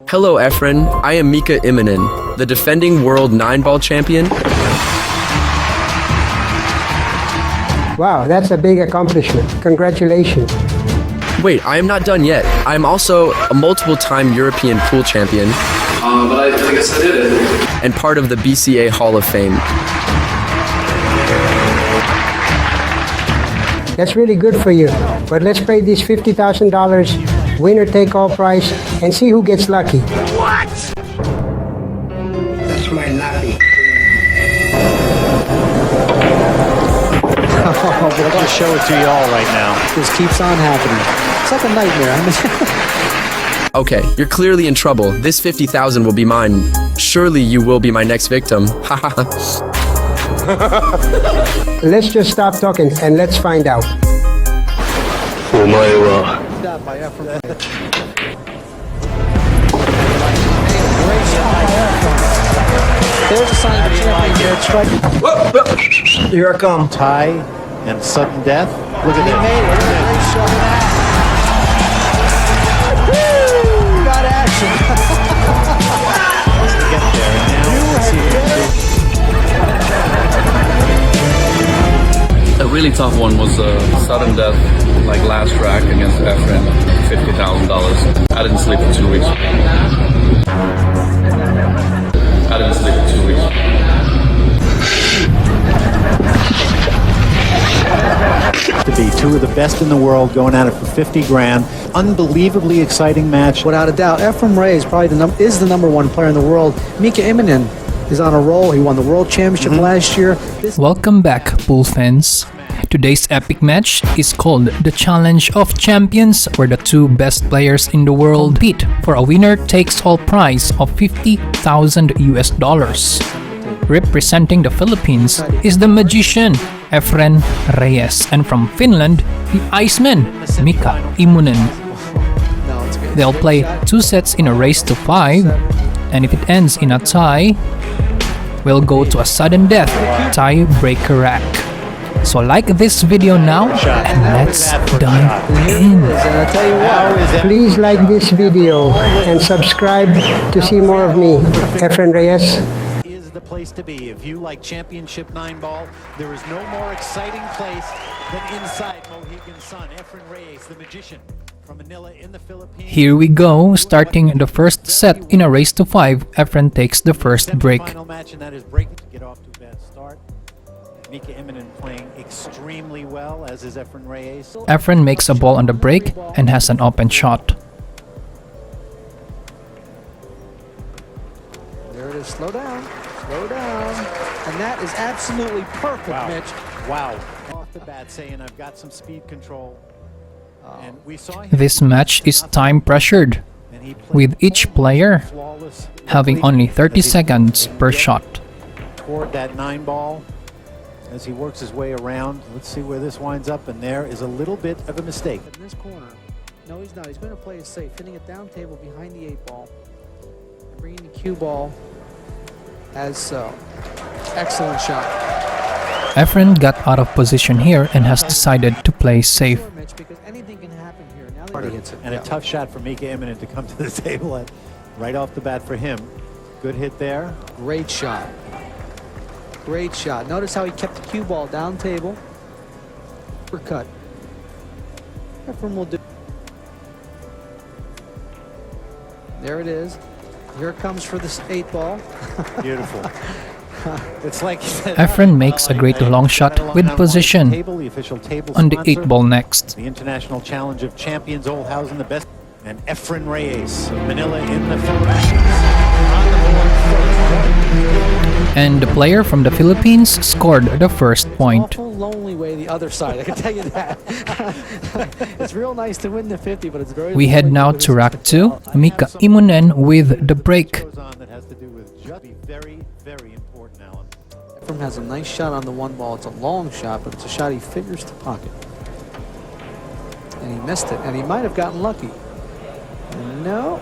Hello, Efren. I am Mika Immonen, the defending world 9-ball champion. Wow, that's a big accomplishment. Congratulations. Wait, I am not done yet. I am also a multiple-time European pool champion. But I guess I did it. And part of the BCA Hall of Fame. That's really good for you. But let's play this $50,000 winner-take-all prize and see who gets lucky. What? That's my lucky. I'll just show it to you all right now. This keeps on happening. It's like a nightmare. Okay, you're clearly in trouble. This $50,000 will be mine. Surely you will be my next victim. Haha. Let's just stop talking and let's find out. Stop by Efren. There's a sign of a champion. Here I come. Tie and sudden death. Look at that. Great shot. Woo! Got action. To get there. And now let's see A really tough one was sudden death, like last track against Efren, $50,000. I didn't sleep for 2 weeks. to be two of the best in the world going at it for 50 grand. Unbelievably exciting match. Without a doubt, Efren Reyes probably is the number one player in the world. Mika Immonen is on a roll. He won the World Championship last year. Welcome back, pool fans. Today's epic match is called the Challenge of Champions, where the two best players in the world compete for a winner-takes-all prize of $50,000. Representing the Philippines is the magician Efren Reyes, and from Finland, the Iceman Mika Immonen. They'll play 2 sets in a race to 5, and if it ends in a tie, we'll go to a sudden death tie-breaker rack. So like this video now, and let's dive in. Please like this video and subscribe to see more of me, Efren Reyes. Is the place to be. If you like championship 9-ball, there is no more exciting place than inside Mohegan Sun. Efren Reyes, the magician from Manila in the Philippines. Here we go, starting the first set in a race to 5. Efren takes the first break. Final match, and that is break to get off to a bad start. Mika Immonen playing extremely well, as is Efren Reyes. Efren makes a ball on the break and has an open shot. There it is. Slow down. Slow down. And that is absolutely perfect, Wow. Mitch. Wow. Off the bat saying, I've got some speed control. And we saw him This match is time pressured, and he played with each player flawless having only 30 seconds per shot. toward that 9-ball as he works his way around. Let's see where this winds up, and there is a little bit of a mistake. In this corner. No, he's not. He's going to play it safe, hitting it down table behind the 8-ball. And bringing the cue ball as so. Excellent shot. Efren got out of position here and has decided to play safe. Sure, Mitch, because anything can happen here. Now that he hits it. And a tough shot for Mika Immonen to come to the table right off the bat for him. Good hit there. Great shot. Great shot. Notice how he kept the cue ball down table. Uppercut. Efren will do. There it is. Here it comes for this 8-ball. Beautiful. It's like Efren makes a great long shot with position on the 8-ball next. The International Challenge of Champions, Oldhausen, the best, and Efren Reyes of Manila in the Philippines. And the player from the Philippines scored the first point. Awful lonely way the other side, I can tell you that. It's real nice to win the 50, but it's very We head lonely now because to it's- rack 2, Mika Immonen with the break. That has to do with just be very, very important, Alan. Efren has a nice shot on the 1-ball. It's a long shot, but it's a shot he figures to pocket. And he missed it, and he might have gotten lucky. No.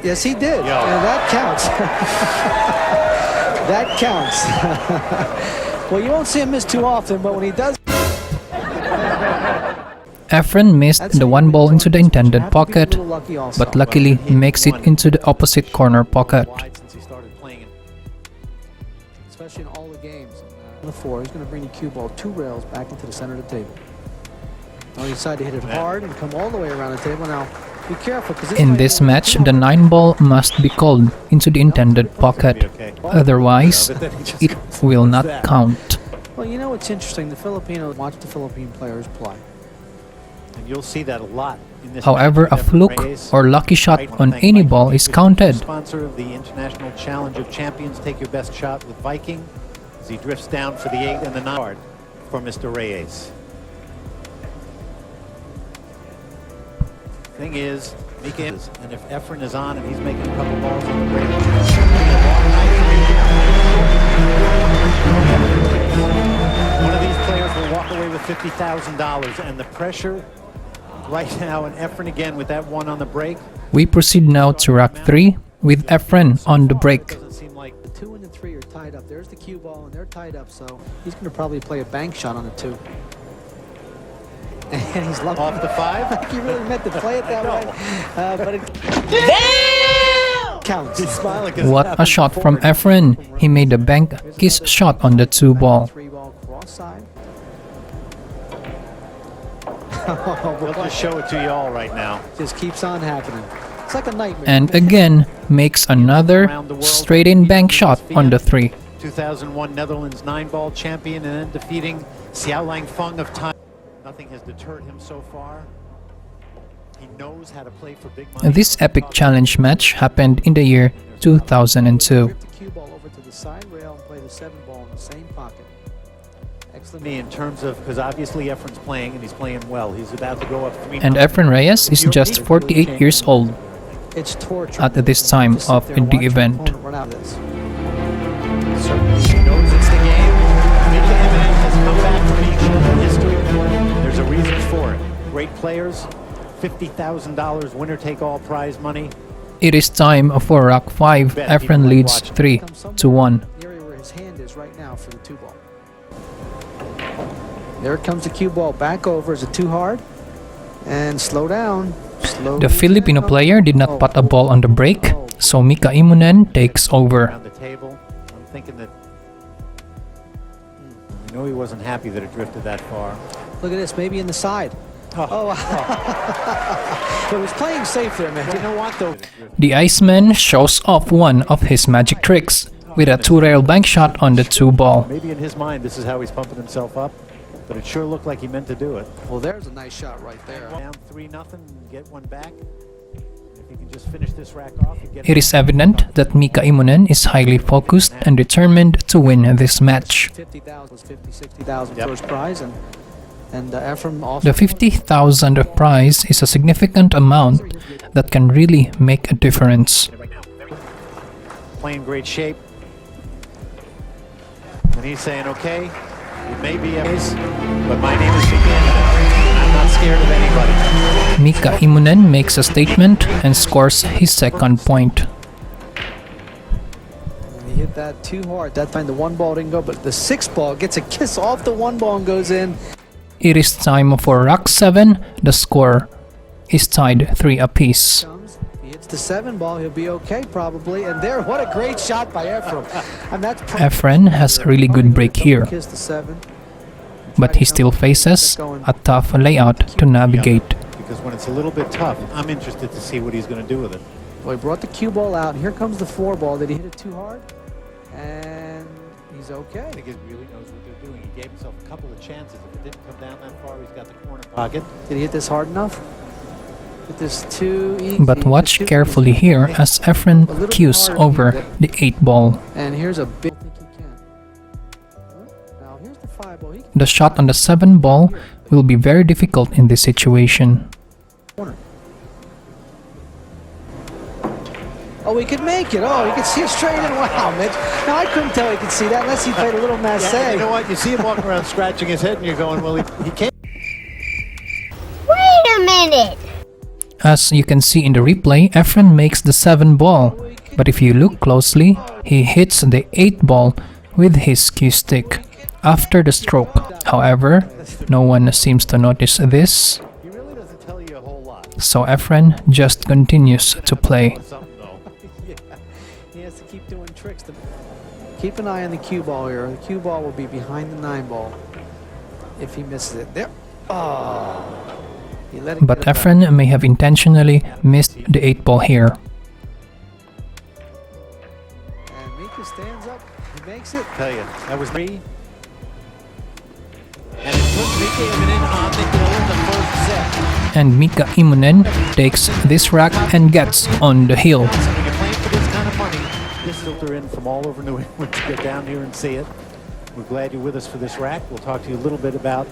Yes, he did. And that counts. That counts. Well, you won't see him miss too often, but when he does... Efren missed the one ball into the intended pocket, but luckily makes it into the opposite corner pocket. Since he started playing it, especially in all the games. On the four, he's going to bring the cue ball 2 rails back into the center of the table. Now he decided to hit it hard and come all the way around the table. Now be careful, because In this match, the 9 ball must be called into the intended pocket, otherwise it will not count. Well, you know what's interesting? The Filipinos watch the Philippine players play. And you'll see that a lot in this However, match a with Efren fluke Reyes. or lucky shot on any ball is counted. Sponsor of the International Challenge of Champions. Take your best shot with Viking as he drifts down for the 8 and the 9 for Mr. Reyes. Thing is, Mika is, and if Efren is on and he's making a couple balls on the break, it's gonna be a long night. One of these players will walk away with $50,000, and the pressure right now, and Efren again with that one on the break. We proceed now to rack 3 with Efren on the break. Doesn't seem like the 2 and the 3 are tied up. There's the cue ball, and they're tied up, so he's going to probably play a bank shot on the 2. And he's lucky. Off the 5. Like he really meant to play it that way. But it counts. He's smiling 'cause What a shot from Efren! He made a bank kiss shot on the 2 ball. 3 ball cross side. We'll just show it to you all right now. Just keeps on happening. It's like a nightmare. And again makes another straight-in bank shot on the 3. 2001 Netherlands 9-ball champion, and then defeating Xiaolang Feng of Thailand. Nothing has deterred him so far. He knows how to play for big money. This epic challenge match happened in the year 2002. Trip the cue ball over to the side rail and play the 7 ball in the same pocket. Excellent. In terms of, because obviously Efren's playing and he's playing well. He's about to go up 3. And Efren Reyes is just 48 years old It's torture. at this time Just sit of there and the watch your event. opponent run out of this. Certainly he knows it's the game. Mika Immonen has come back from history. There's a reason for it. Great players, $50,000 winner-take-all prize money. It is time for rack 5. Efren leads 3-1. The area where his hand is right now for the 2 ball. There comes the cue ball back over. Is it too hard? And slow down. Slow The Filipino down. player did not put a ball on the break, so Mika Immonen takes over. Around the table. I'm thinking that I know he wasn't happy that it drifted that far. Look at this, maybe in the side. Oh. But he was playing safe there, man. You know what though? The Iceman shows off one of his magic tricks with a 2-rail bank shot on the 2 ball. Maybe in his mind this is how he's pumping himself up, but it sure looked like he meant to do it. Well, there's a nice shot right there. Down 3-0, get one back. If he can just finish this rack off and get It is evident that Mika Immonen is highly focused and determined to win this match. 50,000 was 50, 60,000 first prize, and Efren also. The 50,000 prize is a significant amount that can really make a difference. playing great shape. And he's saying, okay, it may be a race, but my name is Mika Immonen, and I'm not scared of anybody. Mika Immonen makes a statement and scores his second point. He hit that too hard. That time the 1 ball didn't go, but the 6 ball gets a kiss off the 1 ball and goes in. It is time for rack 7. The score is tied 3 apiece. He hits the 7 ball, he'll be okay probably. And there, what a great shot by Efren. And that's Efren has a really good break here, kiss the 7. but he still faces a tough layout to navigate. Because when it's a little bit tough, I'm interested to see what he's going to do with it. Well, he brought the cue ball out. Here comes the 4 ball. Did he hit it too hard? And he's okay. I think he really knows what they're doing. He gave himself a couple of chances. If it didn't come down that far, he's got the corner pocket. Did he hit this hard enough? Hit this too easy. But watch carefully here as Efren cues over the 8 ball. And here's a big. I think he can. Now here's the 5 ball. He can The shot on the 7 ball will be very difficult in this situation. corner. Oh, he could make it. Oh, he could see it straight in. Wow, Mitch. Now, I couldn't tell he could see that unless he played a little masse. Yeah, you know what? You see him walking around scratching his head, and you're going, well, he can't. Wait a minute! As you can see in the replay, Efren makes the 7 ball, but if you look closely, he hits the 8 ball with his cue stick after the stroke. However, no one seems to notice this. so Efren just continues to play. He has to keep doing tricks. Keep an eye on the cue ball here. The cue ball will be behind the 9 ball if he misses it. There. Oh. He let it But get it back. Efren may have intentionally missed the 8 ball here. And Mika stands up. He makes it. Tell you, that was 3. And it put Mika Immonen on the hill in the first set. And Mika Immonen takes this rack and gets on the hill. So when you're playing for this kind of money, just filter in from all over New England to get down here and see it. We're glad you're with us for this rack. We'll talk to you a little bit about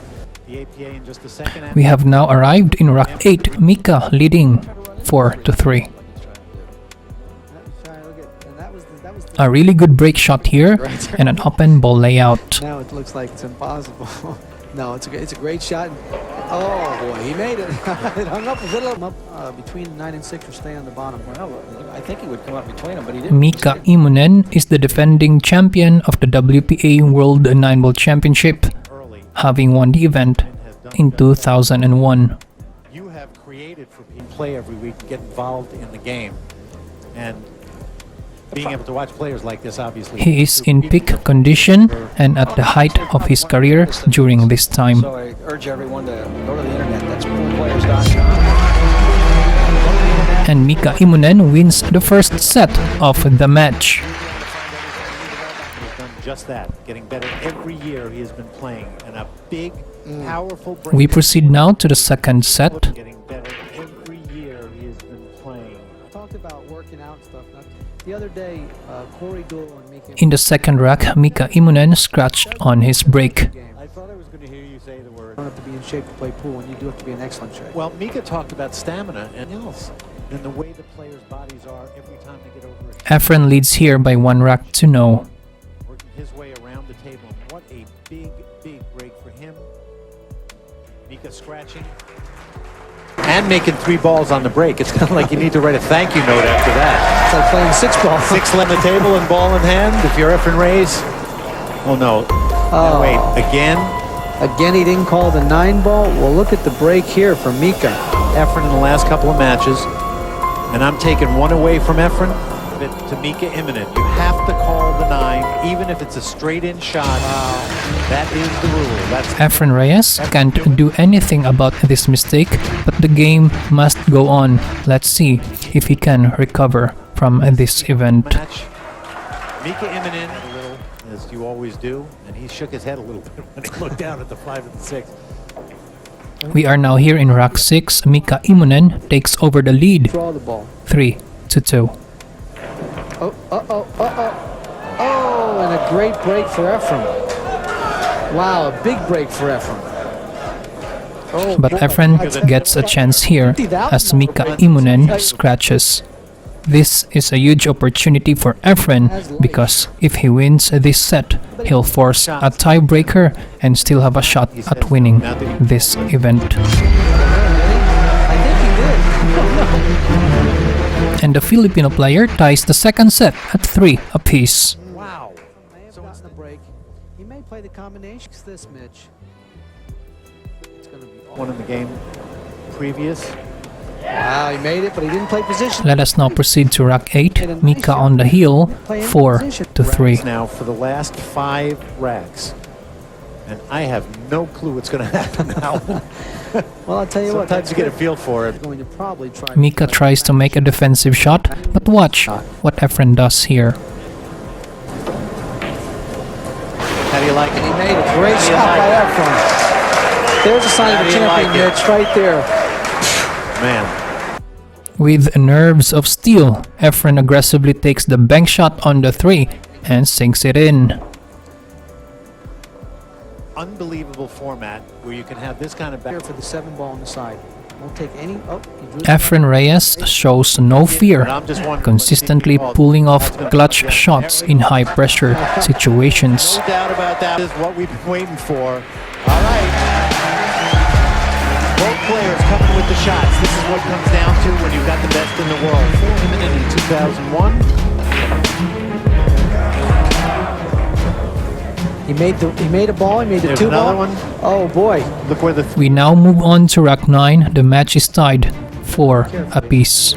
the APA in just a second. We have now arrived in rack 8, Mika leading 4-3. A really good break shot here and an open ball layout. Now it looks like it's impossible. No, it's a great shot. Oh boy, he made it. It hung up a little up between 9 and 6 or stay on the bottom. Well, I think he would come up between them, but he didn't. Mika Immonen is the defending champion of the WPA World 9-Ball Championship, having won the event in 2001. You have created for people to play every week, get involved in the game, and being able to watch players like this, obviously. He is in peak condition and at the height of his career during this time. So I urge everyone to go to the internet. That's poolplayers.com. And Mika Immonen wins the first set of the match. He's done just that, getting better every year he has been playing, and a big, powerful break. We proceed now to the second set. Getting better every year he has been playing. I talked about working out and stuff. The other day, Corey Dole and Mika. In the second rack, Mika Immonen scratched on his break. I thought I was going to hear you say the word. You don't have to be in shape to play pool, and you do have to be in excellent shape. Well, Mika talked about stamina and else than the way the players' bodies are every time they get over a shot. Efren leads here by 1 rack to 0. Working his way around the table. And what a big, big break for him. Mika scratching. And making 3 balls on the break. It's kind of like you need to write a thank you note after that. It's like playing 6 ball. 6 on the table and ball in hand. If you're Efren Reyes. Oh no. No, wait. Again? Again, he didn't call the 9 ball. Well, look at the break here from Mika. Efren in the last couple of matches. And I'm taking 1 away from Efren. To Mika Immonen. You have to call the 9, even if it's a straight-in shot. That is the rule. That's Efren Reyes can't do anything about this mistake, but the game must go on. Let's see if he can recover from this event. match. Mika Immonen, a little, as you always do, and he shook his head a little bit when he looked down at the 5 and the 6. We are now here in rack 6. Mika Immonen takes over the lead, Draw the ball. 3-2. Oh, Oh, and a great break for Efren. Wow, a big break for Efren. Oh, But boy. Efren gets a chance here as Mika Immonen scratches. This is a huge opportunity for Efren because if he wins this set, he'll force a tiebreaker and still have a shot at winning this event. I think he did. And the Filipino player ties the second set at 3 apiece. Wow. May have gotten the break. He may play the combinations this, Mitch. It's going to be One in the game previous. Wow, he made it, but he didn't play position. Let us now proceed to rack 8. Mika on the heel, 4-3. Now for the last 5 racks. And I have no clue what's going to happen now. Well, I'll tell you what. Sometimes you get a feel for it. Going to probably try. Mika tries to make a defensive shot, but watch what Efren does here. How do you like it? He made a great shot by Efren. There's a sign of a champion, Mitch, right there. Man. With nerves of steel, Efren aggressively takes the bank shot on the 3 and sinks it in. Unbelievable format where you can have this kind of Here back. for the 7 ball on the side. Won't take any. Oh, he drew. Efren Reyes shows no fear, consistently pulling off clutch shots in high-pressure situations. No doubt about that is what we've been waiting for. All right. Both players coming with the shots. This is what comes down to when you've got the best in the world. Immonen in 2001. He made a ball. He made the There's 2 another ball. one. Oh boy. Look where the We now move on to rack 9. The match is tied 4 apiece.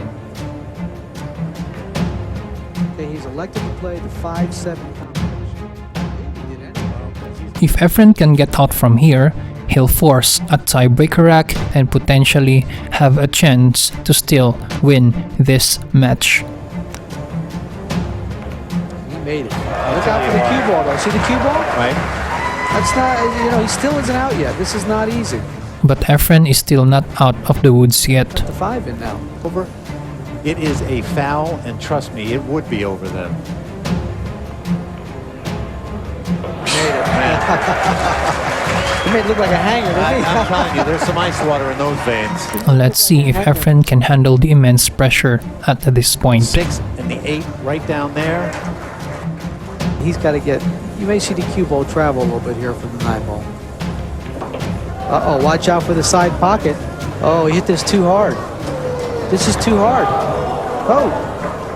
Okay, he's elected to play the 5-7 combination. He did anyway. If Efren can get out from here, he'll force a tiebreaker rack and potentially have a chance to still win this match. He made it. Look out for the cue ball, though. See the cue ball? Right. That's not, he still isn't out yet. This is not easy. But Efren is still not out of the woods yet. The 5 in now. Over. It is a foul, and trust me, it would be over then. He made it look like a hanger, didn't he? I'm telling you, there's some ice water in those veins. Let's see if Efren can handle the immense pressure at this point. 6 and the 8 right down there. He's got to get. You may see the cue ball travel a little bit here from the 9 ball. Uh-oh, watch out for the side pocket. Oh, he hit this too hard. This is too hard. Oh,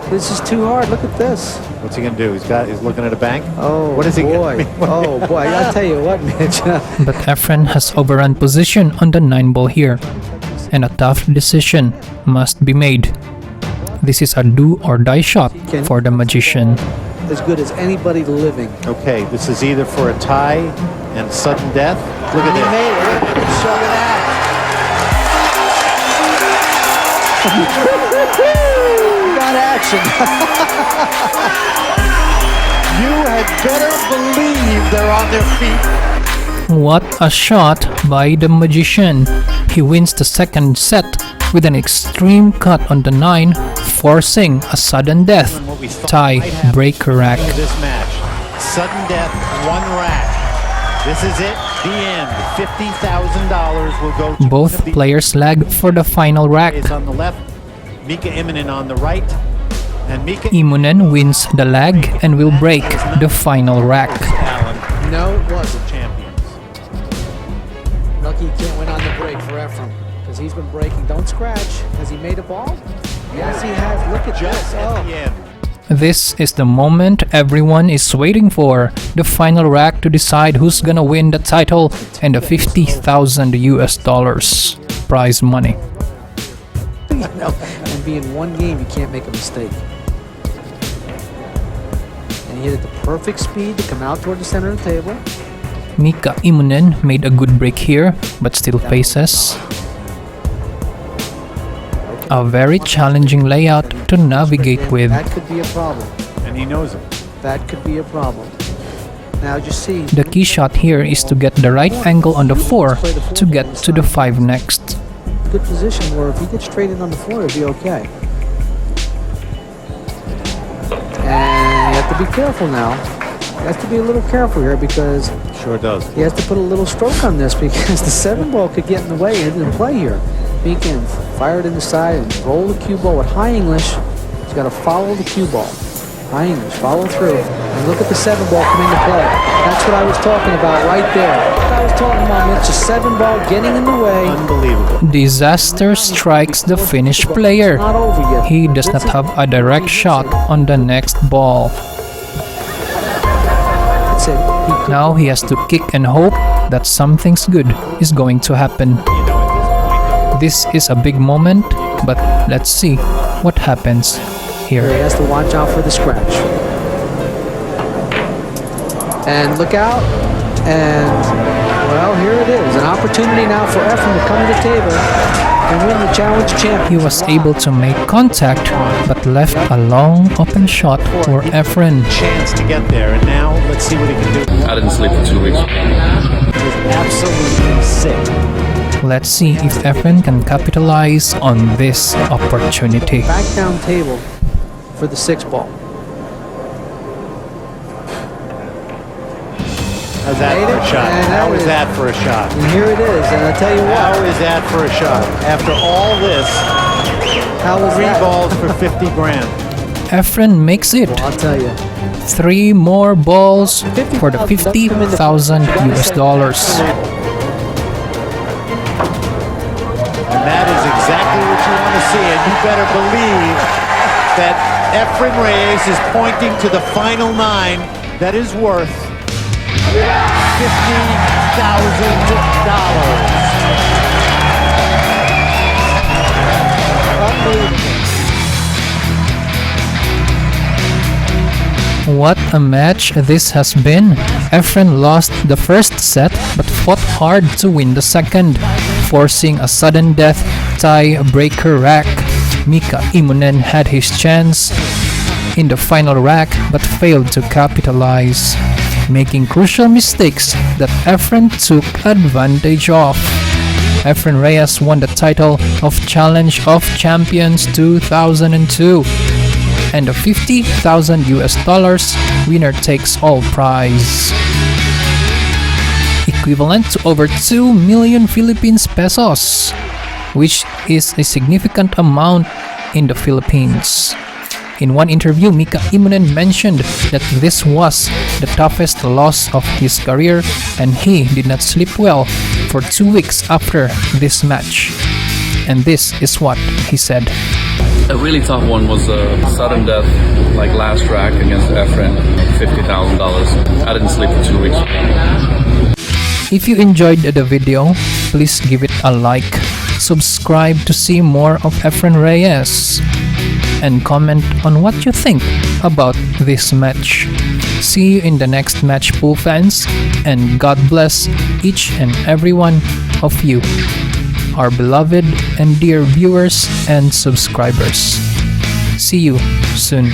this is too hard. Look at this. What's he gonna do? He's looking at a bank. Oh, what is he boy. Oh boy, I gotta tell you what, Mitch. But Efren has overrun position on the 9 ball here, and a tough decision must be made. This is a do or die shot for the magician. As good as anybody living. Okay, this is either for a tie and sudden death. Look at He this. made it. Look at that. Got action. You had better believe they're on their feet. What a shot by the magician. He wins the second set with an extreme cut on the 9, forcing a sudden death tie breaker rack. This match, sudden death, 1 rack. This is it, the end. $50,000 will go to Both players lag for the final rack. is on the left, Mika Immonen on the right, and Mika Immonen wins the lag and will break the final rack. Allen, No, it wasn't. champions. Lucky he can't win on the break for Efren. Because he's been breaking. Don't scratch. Has he made a ball? Yes, he has. Look at Just this. at the end. This is the moment everyone is waiting for. The final rack to decide who's gonna win the title and the $50,000 prize money. And being one game, you can't make a mistake. And he hit at the perfect speed to come out toward the center of the table. Mika Immonen made a good break here, but still faces a very challenging layout to navigate with. That could be a problem. And he knows it. That could be a problem. Now just see. The key shot here is to get the right angle on the 4 to get to the 5 next. Good position where if he gets straight in on the 4, it'll be okay. And you have to be careful now. You have to be a little careful here because Sure does. he has to put a little stroke on this because the 7 ball could get in the way and play here. He can fire it in the side and roll the cue ball with high English. He's got to follow the cue ball. High English, follow through. And look at the 7 ball come into play. That's what I was talking about right there. What I was talking about, Mitch, the 7 ball getting in the way. Unbelievable. Disaster strikes the Finnish player. Not over yet. He does not have a direct shot on the next ball. That's it. Now he has to kick and hope that something's good is going to happen. This is a big moment, but let's see what happens He here. has to watch out for the scratch. And look out. And, well, here it is. An opportunity now for Efren to come to the table and win the Challenge Championship. He was able to make contact, but left a long open shot for Efren. Chance to get there, and now let's see what he can do. I didn't sleep for 2 weeks. He's absolutely sick. Let's see if Efren can capitalize on this opportunity. Back down table for the 6 ball. How's that for a shot? And How that is is- that for a shot? And here it is. And I tell you How what, is that for a shot? After all this, how was 3 that? balls for 50 grand. Efren makes it. I'll tell you. 3 more balls for the $50,000. And that is exactly what you want to see. And you better believe that Efren Reyes is pointing to the final 9 that is worth $50,000. What a match this has been. Efren lost the first set but fought hard to win the second, forcing a sudden death tie-breaker rack. Mika Immonen had his chance in the final rack but failed to capitalize, making crucial mistakes that Efren took advantage of. Efren Reyes won the title of Challenge of Champions 2002 and the $50,000 winner takes all prize, equivalent to over 2 million Philippine pesos, which is a significant amount in the Philippines. In one interview, Mika Immonen mentioned that this was the toughest loss of his career and he did not sleep well for 2 weeks after this match. And this is what he said. A really tough one was a sudden death, like last rack against Efren, $50,000. I didn't sleep for 2 weeks. If you enjoyed the video, please give it a like, subscribe to see more of Efren Reyes, and comment on what you think about this match. See you in the next match, pool fans, and God bless each and every one of you, our beloved and dear viewers and subscribers. See you soon.